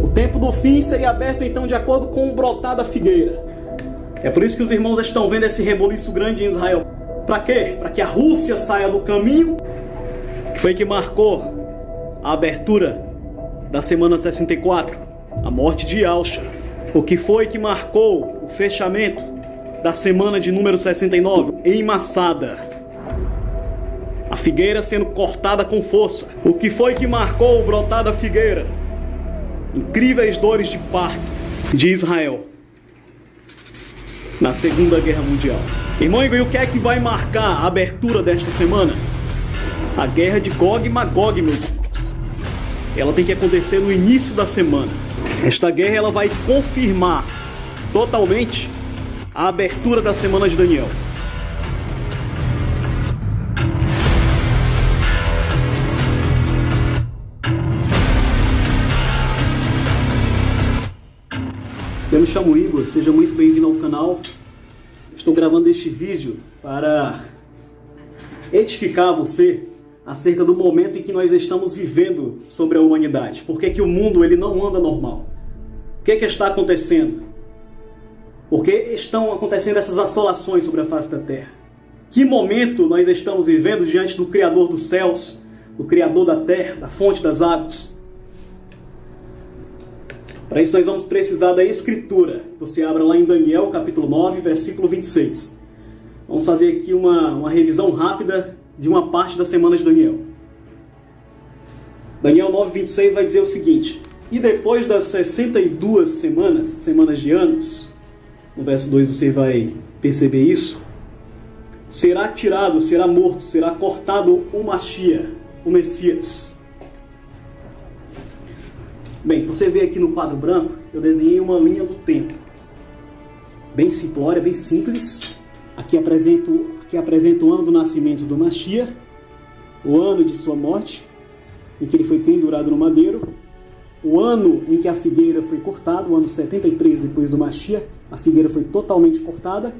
O tempo do fim seria aberto então de acordo com o brotar da figueira. É por isso que os irmãos estão vendo esse reboliço grande em Israel. Para quê? Para que a Rússia saia do caminho que foi que marcou a abertura da semana 64, a morte de Yahshua. O que foi que marcou o fechamento da semana de número 69, em Massada, a figueira sendo cortada com força. O que foi que marcou o brotar da figueira? Incríveis dores de parto de Israel na Segunda Guerra Mundial. Irmão, e o que é que vai marcar a abertura desta semana? A guerra de Gog e Magog, meus irmãos. Ela tem que acontecer no início da semana. Esta guerra ela vai confirmar totalmente a abertura da semana de Daniel. Eu me chamo Igor, seja muito bem-vindo ao canal. Estou gravando este vídeo para edificar você acerca do momento em que nós estamos vivendo sobre a humanidade. Por que que o mundo ele não anda normal? O que está acontecendo? Por que estão acontecendo essas assolações sobre a face da terra? Que momento nós estamos vivendo diante do Criador dos céus, do Criador da terra, da fonte das águas? Para isso nós vamos precisar da Escritura. Você abra lá em Daniel, capítulo 9, versículo 26. Vamos fazer aqui uma revisão rápida de uma parte da semana de Daniel. Daniel 9, 26 vai dizer o seguinte: e depois das 62 semanas de anos, no verso 2 você vai perceber isso, será tirado, será morto, será cortado o Mashiach, o Messias. Bem, se você ver aqui no quadro branco, eu desenhei uma linha do tempo. Bem simplória, bem simples. Aqui apresento o ano do nascimento do Mashiach, o ano de sua morte, em que ele foi pendurado no madeiro, o ano em que a figueira foi cortada, o ano 73 depois do Mashiach, a figueira foi totalmente cortada,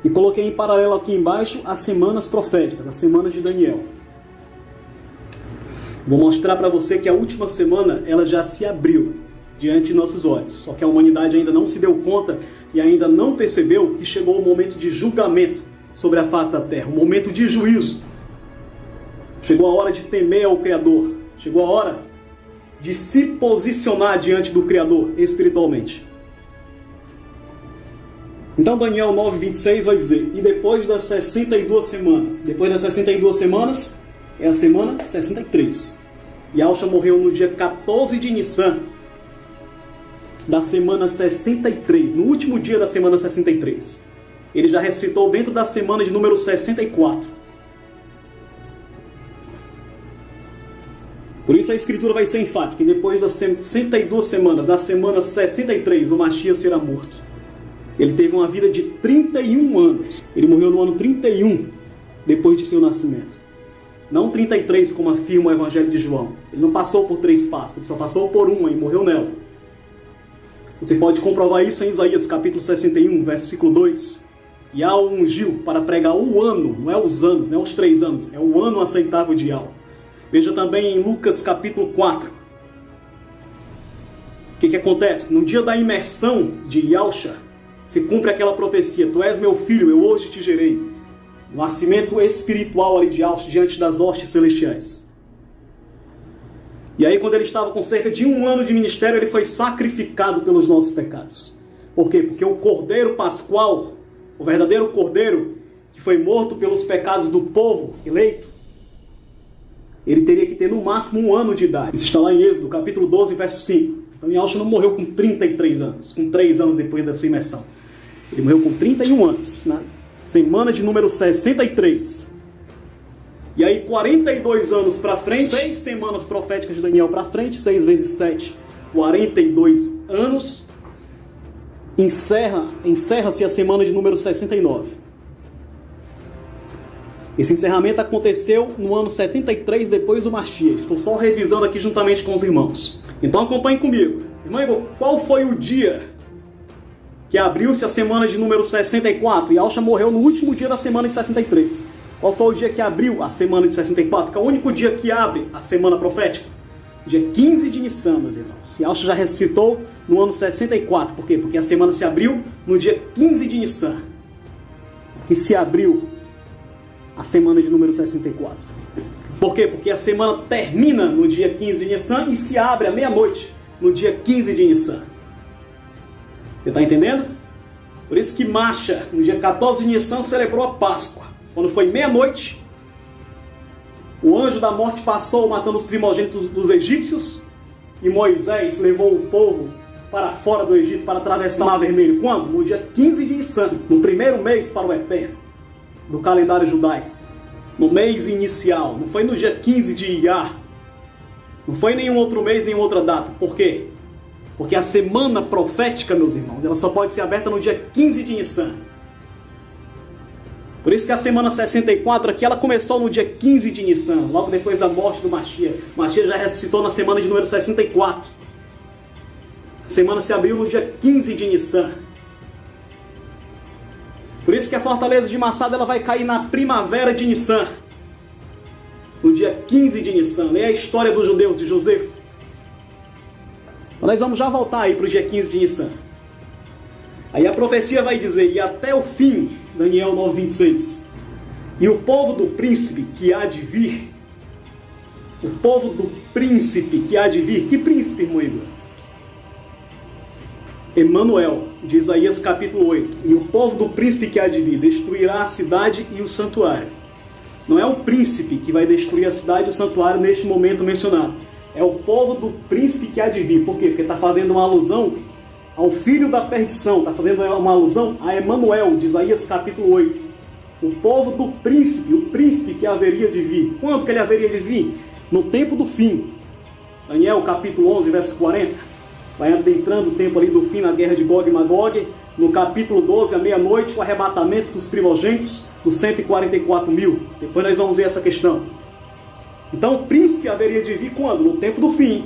e coloquei em paralelo aqui embaixo as semanas proféticas, as semanas de Daniel. Vou mostrar para você que a última semana ela já se abriu diante de nossos olhos. Só que a humanidade ainda não se deu conta e ainda não percebeu que chegou o momento de julgamento sobre a face da terra, o momento de juízo. Chegou a hora de temer ao Criador. Chegou a hora de se posicionar diante do Criador espiritualmente. Então Daniel 9:26 vai dizer: e depois das 62 semanas, depois das 62 semanas, é a semana 63. Yahshua morreu no dia 14 de Nissan da semana 63, no último dia da semana 63. Ele já ressuscitou dentro da semana de número 64. Por isso a Escritura vai ser enfática, e depois das 62 semanas, da semana 63, o Mashiach será morto. Ele teve uma vida de 31 anos. Ele morreu no ano 31, depois de seu nascimento. Não 33, como afirma o Evangelho de João. Ele não passou por 3 Páscoas, ele só passou por uma e morreu nela. Você pode comprovar isso em Isaías capítulo 61, versículo 2. Yahweh o ungiu para pregar o ano, não é os anos, não é os 3 anos, é o ano aceitável de Yahweh. Veja também em Lucas capítulo 4. O que acontece? No dia da imersão de Yahshua, se cumpre aquela profecia: tu és meu filho, eu hoje te gerei. O nascimento espiritual ali de Yahshua diante das hostes celestiais. E aí, quando ele estava com cerca de 1 ano de ministério, ele foi sacrificado pelos nossos pecados. Por quê? Porque o Cordeiro Pascual, o verdadeiro Cordeiro, que foi morto pelos pecados do povo eleito, ele teria que ter no máximo 1 ano de idade. Isso está lá em Êxodo, capítulo 12, verso 5. Então, Yahshua não morreu com 33 anos, com 3 anos depois da sua imersão. Ele morreu com 31 anos, na semana de número 63. E aí 42 anos para frente, 6 semanas proféticas de Daniel para frente, 6 vezes 7, 42 anos, encerra-se a semana de número 69. Esse encerramento aconteceu no ano 73 depois do Mashiach. Estou só revisando aqui juntamente com os irmãos. Então acompanhe comigo. Irmão, qual foi o dia que abriu-se a semana de número 64, e Yahshua morreu no último dia da semana de 63. Qual foi o dia que abriu a semana de 64? Que é o único dia que abre a semana profética. dia 15 de Nissan, meus irmãos. Yahshua já ressuscitou no ano 64. Por quê? Porque a semana se abriu no dia 15 de Nissan, que se abriu a semana de número 64. Por quê? Porque a semana termina no dia 15 de Nissan e se abre à meia-noite no dia 15 de Nissan. Você está entendendo? Por isso que Masha, no dia 14 de Nissan, celebrou a Páscoa. Quando foi meia-noite, o anjo da morte passou matando os primogênitos dos egípcios e Moisés levou o povo para fora do Egito para atravessar o Mar Vermelho. Quando? No dia 15 de Nissan, no primeiro mês para o Eterno do calendário judaico. No mês inicial. Não foi no dia 15 de Iyar. Não foi nenhum outro mês, nenhuma outra data. Por quê? Porque a semana profética, meus irmãos, ela só pode ser aberta no dia 15 de Nissan. Por isso que a semana 64 aqui, ela começou no dia 15 de Nissan, logo depois da morte do Mashiach. Mashiach já ressuscitou na semana de número 64. A semana se abriu no dia 15 de Nissan. Por isso que a fortaleza de Massada ela vai cair na primavera de Nissan, no dia 15 de Nissan. Leia a história dos judeus de Josefo. Então nós vamos já voltar aí para o dia 15 de Nissan. Aí a profecia vai dizer, e até o fim, Daniel 9:26, e o povo do príncipe que há de vir, o povo do príncipe que há de vir, que príncipe, irmão Igor? Emanuel, de Isaías capítulo 8, e o povo do príncipe que há de vir destruirá a cidade e o santuário. Não é o príncipe que vai destruir a cidade e o santuário neste momento mencionado. É o povo do príncipe que há de vir. Por quê? Porque está fazendo uma alusão ao filho da perdição. Está fazendo uma alusão a Emanuel, de Isaías capítulo 8. O povo do príncipe, o príncipe que haveria de vir. Quando que ele haveria de vir? No tempo do fim. Daniel capítulo 11, verso 40. Vai adentrando o tempo ali do fim na guerra de Gog e Magog. No capítulo 12, à meia-noite, o arrebatamento dos primogênitos, dos 144 mil. Depois nós vamos ver essa questão. Então o príncipe haveria de vir quando? No tempo do fim.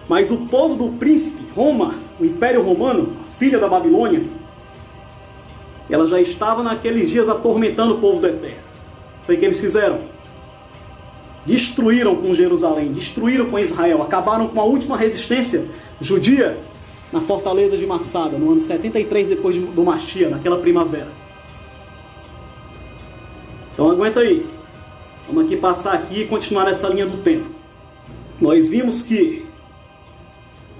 Mas o povo do príncipe, Roma, o Império Romano, a filha da Babilônia, ela já estava naqueles dias atormentando o povo do Eterno. Foi o que eles fizeram. Destruíram com Jerusalém, destruíram com Israel, acabaram com a última resistência judia na fortaleza de Massada, no ano 73 depois do Mashiach, naquela primavera. Então aguenta aí. Vamos aqui passar aqui e continuar nessa linha do tempo. Nós vimos que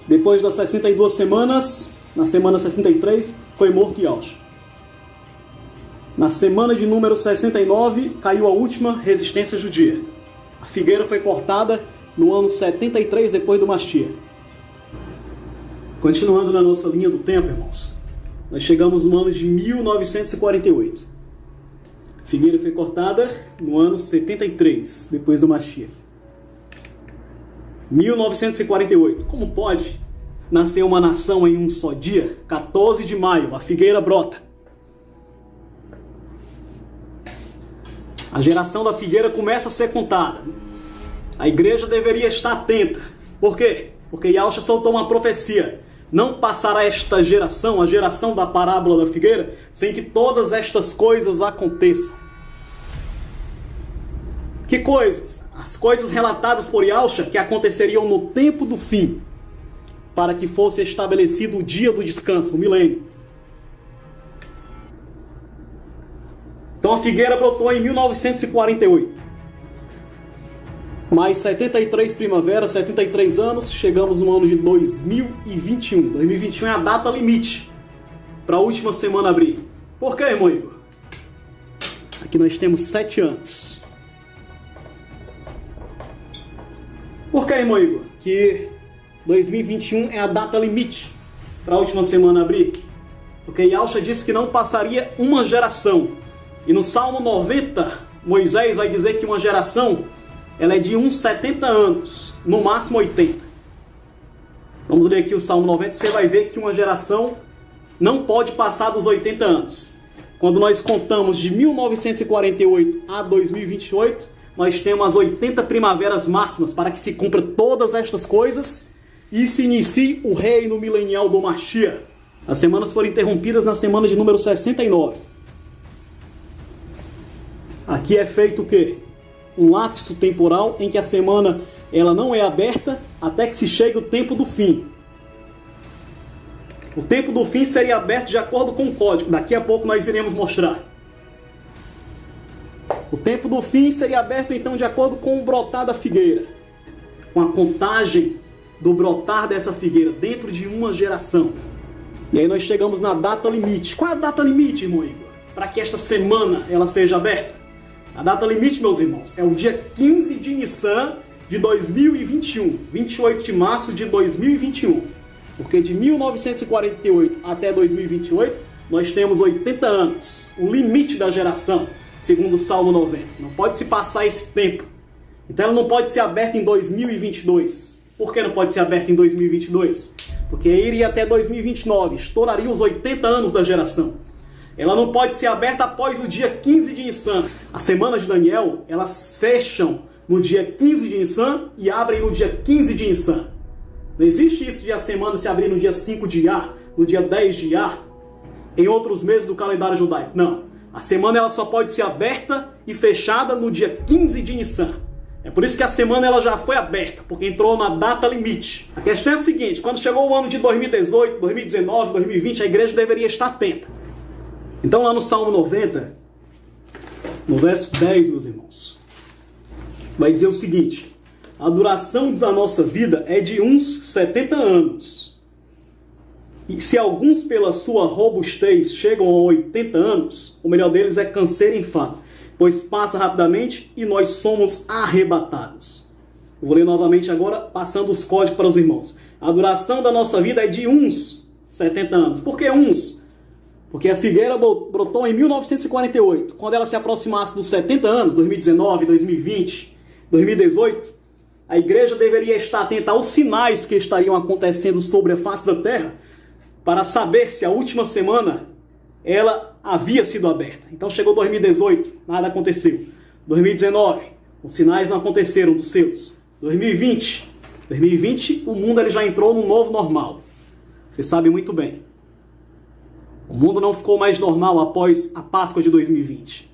depois das 62 semanas, na semana 63, foi morto Yahshua. Na semana de número 69, caiu a última resistência judia. A figueira foi cortada no ano 73 depois do Mashiach. Continuando na nossa linha do tempo, irmãos, nós chegamos no ano de 1948. A figueira foi cortada no ano 73 depois do Mashiach. 1948. Como pode nascer uma nação em um só dia? 14 de maio, a figueira brota. A geração da figueira começa a ser contada. A igreja deveria estar atenta. Por quê? Porque Yahshua soltou uma profecia. Não passará esta geração, a geração da parábola da figueira, sem que todas estas coisas aconteçam. Que coisas? As coisas relatadas por Yahshua que aconteceriam no tempo do fim, para que fosse estabelecido o dia do descanso, o milênio. Então a figueira brotou em 1948. Mais 73 primaveras, 73 anos, chegamos no ano de 2021. 2021 é a data limite para a última semana abrir. Por quê, irmão Igor? Aqui nós temos 7 anos. Por que, irmão Igor, que 2021 é a data limite para a última semana abrir? Porque Yahshua disse que não passaria uma geração. E no Salmo 90, Moisés vai dizer que uma geração ela é de uns 70 anos, no máximo 80. Vamos ler aqui o Salmo 90, você vai ver que uma geração não pode passar dos 80 anos. Quando nós contamos de 1948 a 2028, nós temos as 80 primaveras máximas para que se cumpra todas estas coisas e se inicie o reino milenial do Mashiach. As semanas foram interrompidas na semana de número 69. Aqui é feito o quê? Um lapso temporal em que a semana ela não é aberta até que se chegue o tempo do fim. O tempo do fim seria aberto de acordo com o código. Daqui a pouco nós iremos mostrar. O tempo do fim seria aberto então de acordo com o brotar da figueira. Com a contagem do brotar dessa figueira dentro de uma geração. E aí nós chegamos na data limite. Qual é a data limite, irmão Igor? Para que esta semana ela seja aberta? A data limite, meus irmãos, é o dia 15 de Nissan de 2021. 28 de março de 2021. Porque de 1948 até 2028, nós temos 80 anos. O limite da geração, segundo o Salmo 90. Não pode se passar esse tempo. Então ela não pode ser aberta em 2022. Por que não pode ser aberta em 2022? Porque iria até 2029, estouraria os 80 anos da geração. Ela não pode ser aberta após o dia 15 de Nissan. As semanas de Daniel, elas fecham no dia 15 de Nissan e abrem no dia 15 de Nissan. Não existe isso de a semana se abrir no dia 5 de Iyar, no dia 10 de Iyar, em outros meses do calendário judaico. Não. A semana ela só pode ser aberta e fechada no dia 15 de Nissan. É por isso que a semana ela já foi aberta, porque entrou na data limite. A questão é a seguinte, quando chegou o ano de 2018, 2019, 2020, a igreja deveria estar atenta. Então lá no Salmo 90, no verso 10, meus irmãos, vai dizer o seguinte: a duração da nossa vida é de uns 70 anos. E se alguns pela sua robustez chegam a 80 anos, o melhor deles é canseiro e enfado, pois passa rapidamente e nós somos arrebatados. Eu vou ler novamente agora, passando os códigos para os irmãos. A duração da nossa vida é de uns 70 anos. Por que uns? Porque a figueira brotou em 1948. Quando ela se aproximasse dos 70 anos, 2019, 2020, 2018, a igreja deveria estar atenta aos sinais que estariam acontecendo sobre a face da terra para saber se a última semana ela havia sido aberta. Então chegou 2018, nada aconteceu. 2019, os sinais não aconteceram dos seus. 2020, o mundo ele já entrou num novo normal. Você sabe muito bem. O mundo não ficou mais normal após a Páscoa de 2020.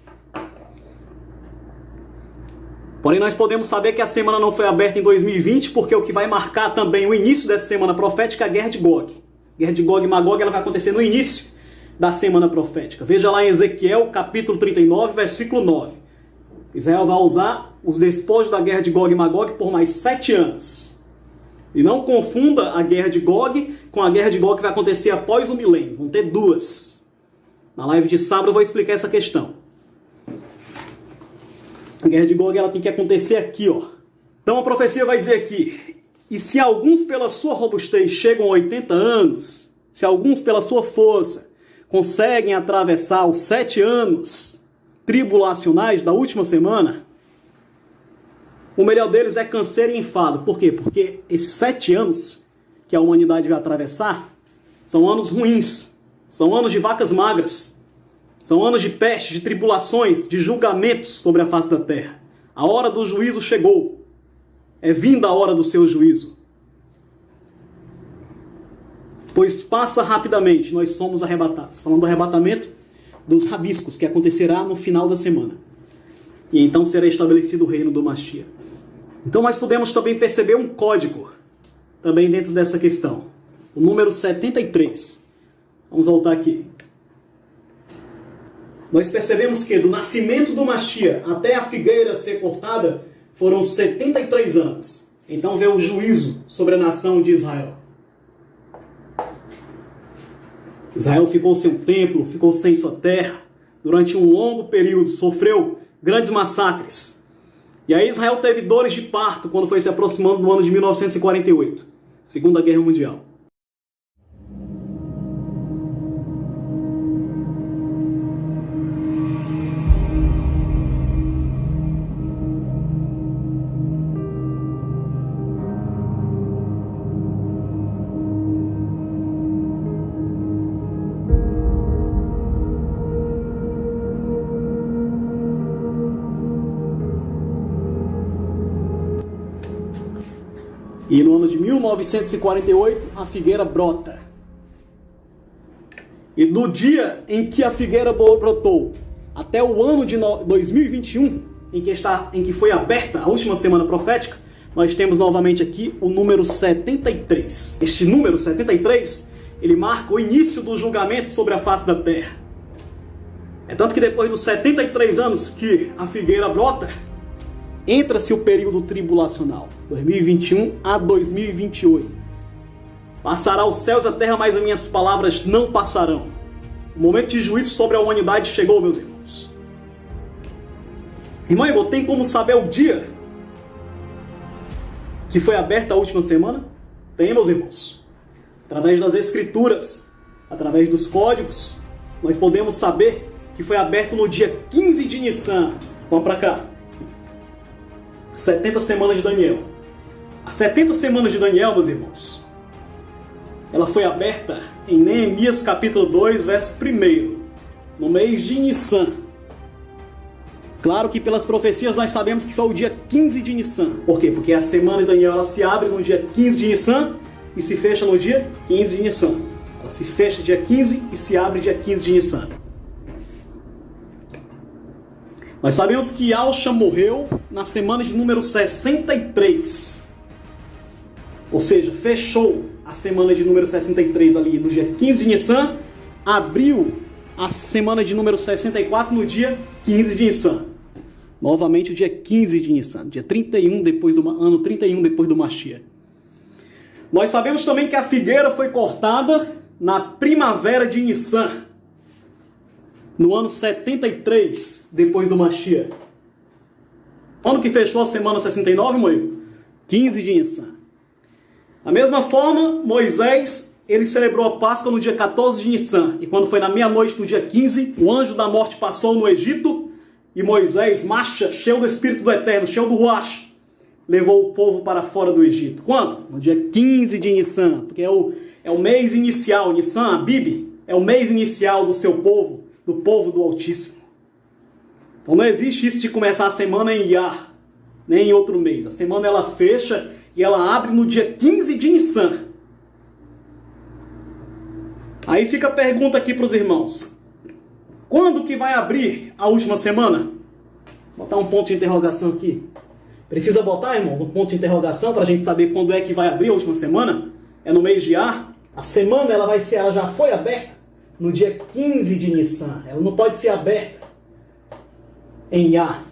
Porém, nós podemos saber que a semana não foi aberta em 2020, porque o que vai marcar também o início dessa semana profética é a Guerra de Gog. A Guerra de Gog e Magog ela vai acontecer no início da semana profética. Veja lá em Ezequiel, capítulo 39, versículo 9. Israel vai usar os despojos da Guerra de Gog e Magog por mais 7 anos. E não confunda a Guerra de Gog com a Guerra de Gog que vai acontecer após o milênio. Vão ter duas. Na live de sábado eu vou explicar essa questão. A Guerra de Gog ela tem que acontecer aqui, ó. Então a profecia vai dizer aqui: e se alguns pela sua robustez chegam a 80 anos, se alguns pela sua força conseguem atravessar os 7 anos tribulacionais da última semana, o melhor deles é canseiro e enfado. Por quê? Porque esses 7 anos que a humanidade vai atravessar são anos ruins, são anos de vacas magras, são anos de peste, de tribulações, de julgamentos sobre a face da terra. A hora do juízo chegou. É vinda a hora do seu juízo. Pois passa rapidamente, nós somos arrebatados. Falando do arrebatamento dos rabiscos, que acontecerá no final da semana. E então será estabelecido o reino do Mashiach. Então nós podemos também perceber um código, também dentro dessa questão. O número 73. Vamos voltar aqui. Nós percebemos que do nascimento do Mashiach até a figueira ser cortada foram 73 anos. Então veio o juízo sobre a nação de Israel. Israel ficou sem o templo, ficou sem sua terra. Durante um longo período sofreu grandes massacres. E aí Israel teve dores de parto quando foi se aproximando do ano de 1948, Segunda Guerra Mundial. E no ano de 1948, a figueira brota. E do dia em que a figueira brotou até o ano de 2021, em que foi aberta a última semana profética, nós temos novamente aqui o número 73. Este número 73, ele marca o início do julgamento sobre a face da terra. É tanto que depois dos 73 anos que a figueira brota, entra-se o período tribulacional, 2021 a 2028. Passará os céus e a terra, mas as minhas palavras não passarão. O momento de juízo sobre a humanidade chegou, meus irmãos. Irmão Igor, tem como saber o dia que foi aberta a última semana? Tem, meus irmãos. Através das escrituras, através dos códigos, nós podemos saber que foi aberto no dia 15 de Nissan. Vamos para cá. 70 semanas de Daniel. As 70 semanas de Daniel, meus irmãos, ela foi aberta em Neemias capítulo 2, verso 1, no mês de Nissan. Claro que pelas profecias nós sabemos que foi o dia 15 de Nissan. Por quê? Porque a semana de Daniel ela se abre no dia 15 de Nissan e se fecha no dia 15 de Nissan. Ela se fecha dia 15 e se abre dia 15 de Nissan. Nós sabemos que Yahushua morreu na semana de número 63. Ou seja, fechou a semana de número 63 ali no dia 15 de Nissan, abriu a semana de número 64 no dia 15 de Nissan. Novamente o dia 15 de Nissan, dia 31 depois do ano 31 depois do Mashiach. Nós sabemos também que a figueira foi cortada na primavera de Nissan, no ano 73 depois do Mashiach. Quando que fechou a semana 69, Moigo? 15 de Nissan. Da mesma forma, Moisés, ele celebrou a Páscoa no dia 14 de Nissan. E quando foi na meia-noite do dia 15, o anjo da morte passou no Egito. E Moisés, marcha, cheio do Espírito do Eterno, cheio do Ruach, levou o povo para fora do Egito. Quando? No dia 15 de Nissan. Porque é o mês inicial. Nissan, Abib, é o mês inicial do seu povo, do povo do Altíssimo. Então não existe isso de começar a semana em Iyar, nem em outro mês. A semana ela fecha e ela abre no dia 15 de Nissan. Aí fica a pergunta aqui para os irmãos. Quando que vai abrir a última semana? Vou botar um ponto de interrogação aqui. Precisa botar, irmãos, um ponto de interrogação para a gente saber quando é que vai abrir a última semana? É no mês de Iyar. A semana ela já foi aberta no dia 15 de Nissan. Ela não pode ser aberta em Iyar.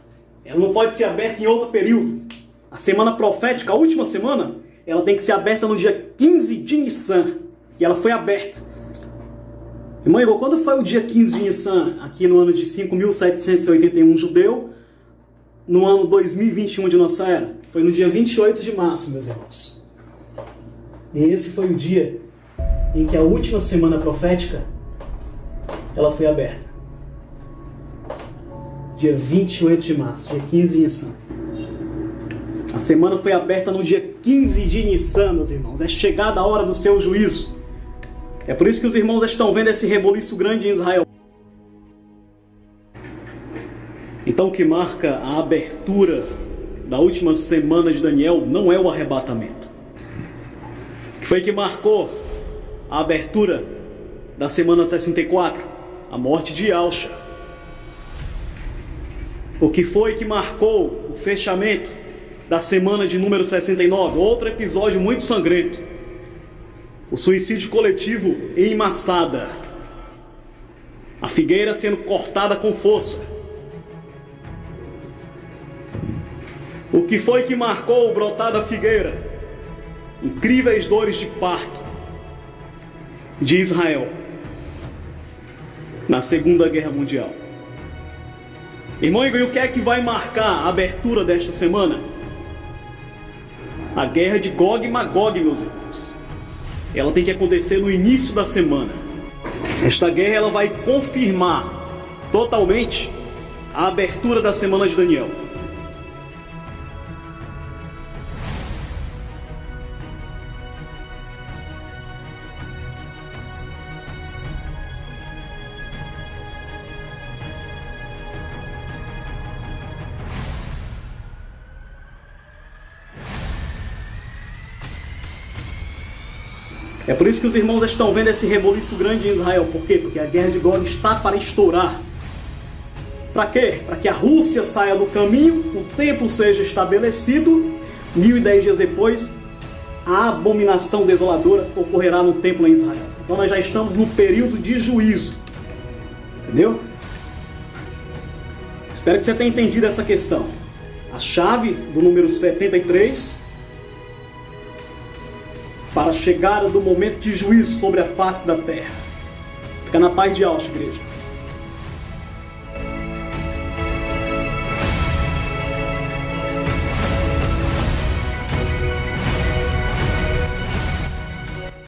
Ela não pode ser aberta em outro período. A semana profética, a última semana, ela tem que ser aberta no dia 15 de Nissan. E ela foi aberta. Irmão Igor, quando foi o dia 15 de Nissan, aqui no ano de 5.781 judeu, no ano 2021 de nossa era? Foi no dia 28 de março, meus irmãos. E esse foi o dia em que a última semana profética, ela foi aberta. Dia 28 de março, dia 15 de Nissan. A semana foi aberta no dia 15 de Nissan, meus irmãos. É chegada a hora do seu juízo. É por isso que os irmãos estão vendo esse reboliço grande em Israel. Então o que marca a abertura da última semana de Daniel não é o arrebatamento. O que foi que marcou a abertura da semana 64? A morte de Yahushua. O que foi que marcou o fechamento da semana de número 69? Outro episódio muito sangrento. O suicídio coletivo em Massada. A figueira sendo cortada com força. O que foi que marcou o brotar da figueira? Incríveis dores de parto de Israel na Segunda Guerra Mundial. Irmão, e o que é que vai marcar a abertura desta semana? A guerra de Gog e Magog, meus irmãos. Ela tem que acontecer no início da semana. Esta guerra ela vai confirmar totalmente a abertura da semana de Daniel. É por isso que os irmãos estão vendo esse reboliço grande em Israel. Por quê? Porque a guerra de Gog está para estourar. Para quê? Para que a Rússia saia do caminho, o templo seja estabelecido, 1010 dias depois, a abominação desoladora ocorrerá no templo em Israel. Então nós já estamos no período de juízo. Entendeu? Espero que você tenha entendido essa questão. A chave do número 73 para a chegada do momento de juízo sobre a face da terra. Fica na paz de Alcha, igreja.